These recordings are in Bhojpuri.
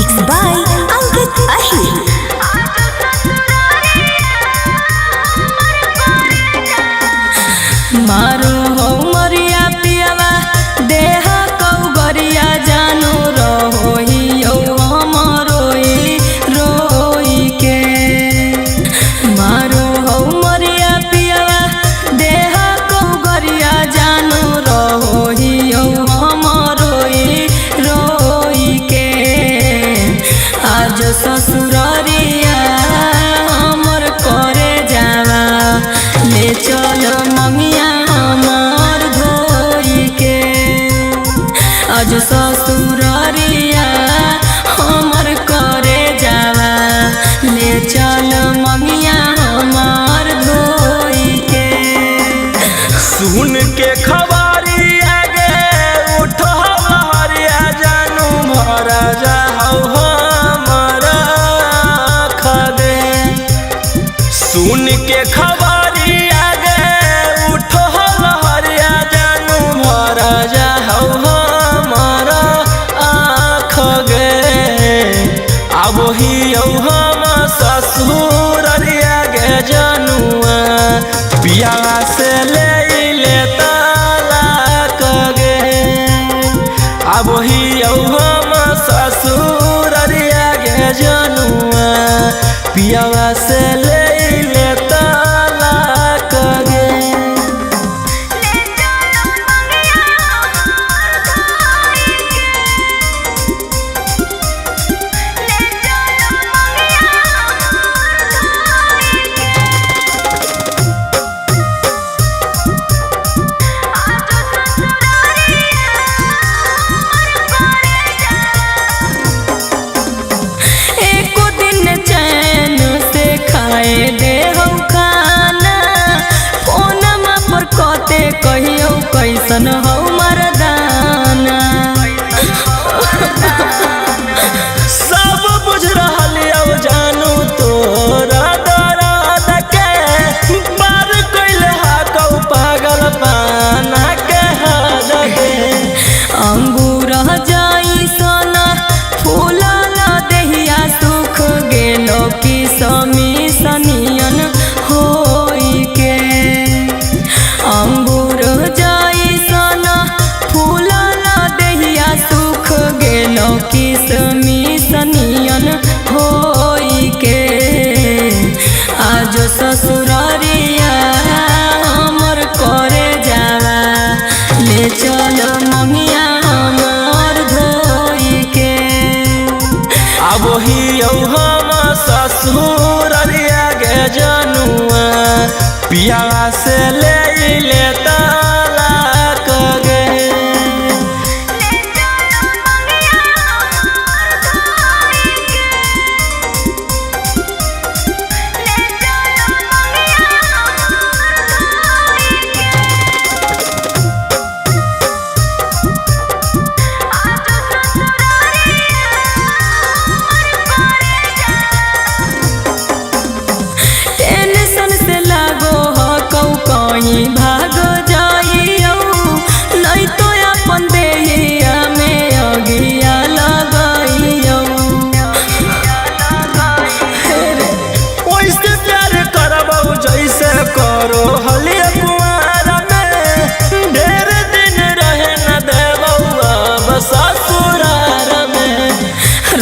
Mixed by Ankit Ahir. मारो हो मरिया पियावा देह कौ गरिया जानो रहोही यौ हमरोई रोई के मारो हो मरिया पियावा देह कौ गरिया जानो रहोही यौ हमरोई रोई के आज ससुररिया हमर करे जावा ले चल मंगिया हमर धोई के आज ससुररिया हमर करे जावा ले चल मंगिया हमर धोई के। सुन के खबरी आगे उठो लहरिया जानू भरा जाओ हमारा खदे। सुन के खबरी आगे उठो लहरिया जानू भरा जाओ हमारा आँख गे। अब ही हम ससुररिया गे जनुआ पिया से ले तलाक गे। अब ही हम ससुररिया गे जनुआ पिया से ले तलाक गे। एको दिन चैन से खाए दे हम खाना फोनमा पर कते कहियो कैसन हो मरदाना। सब बुझ रहल अब जानू तोरा दर्द के पार कैल हाकौ पागल पाना के हद गे। अंगूर जाई सोना फूलल देहिया सुख गेलो कि समी सनियन होई के। अंगूर जाई सोना फूलल देहिया सुख गेलो कि समी सनियन होई के। आज ससुररिया हमर करे जावा ले चल मंगिया हमर धोई के। अब ही हम ससुररिया गे जनुआ पिया से ले तलाक गे। टेंशन से लागो हो कौ कहीं भाग जाइयो नहीं तो अपन देहिया में अगिया लगाइयो। ओइसे प्यार करबौ जैसे करो हलिया कुआर में। ढेर दिन रहे न देबौ अब ससुरार में।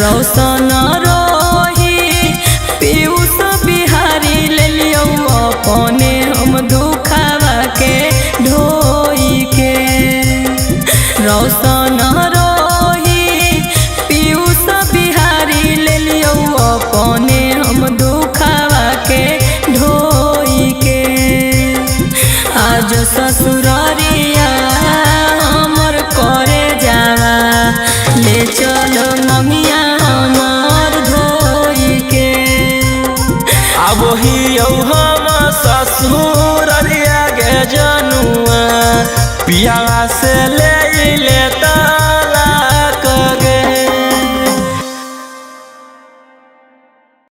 रौशन रोही पीयूष बिहारी ले लियो अपने हम दुखावा के ढोई के। रौशन रोही पीयूष बिहारी ले लियो अपने हम दुखावा के ढोई के। आज ससुररिया हमर करे जावा ले चल मंगिया हमर धोई के। अब ही हम ससुररिया गे जनुआ पिया से ले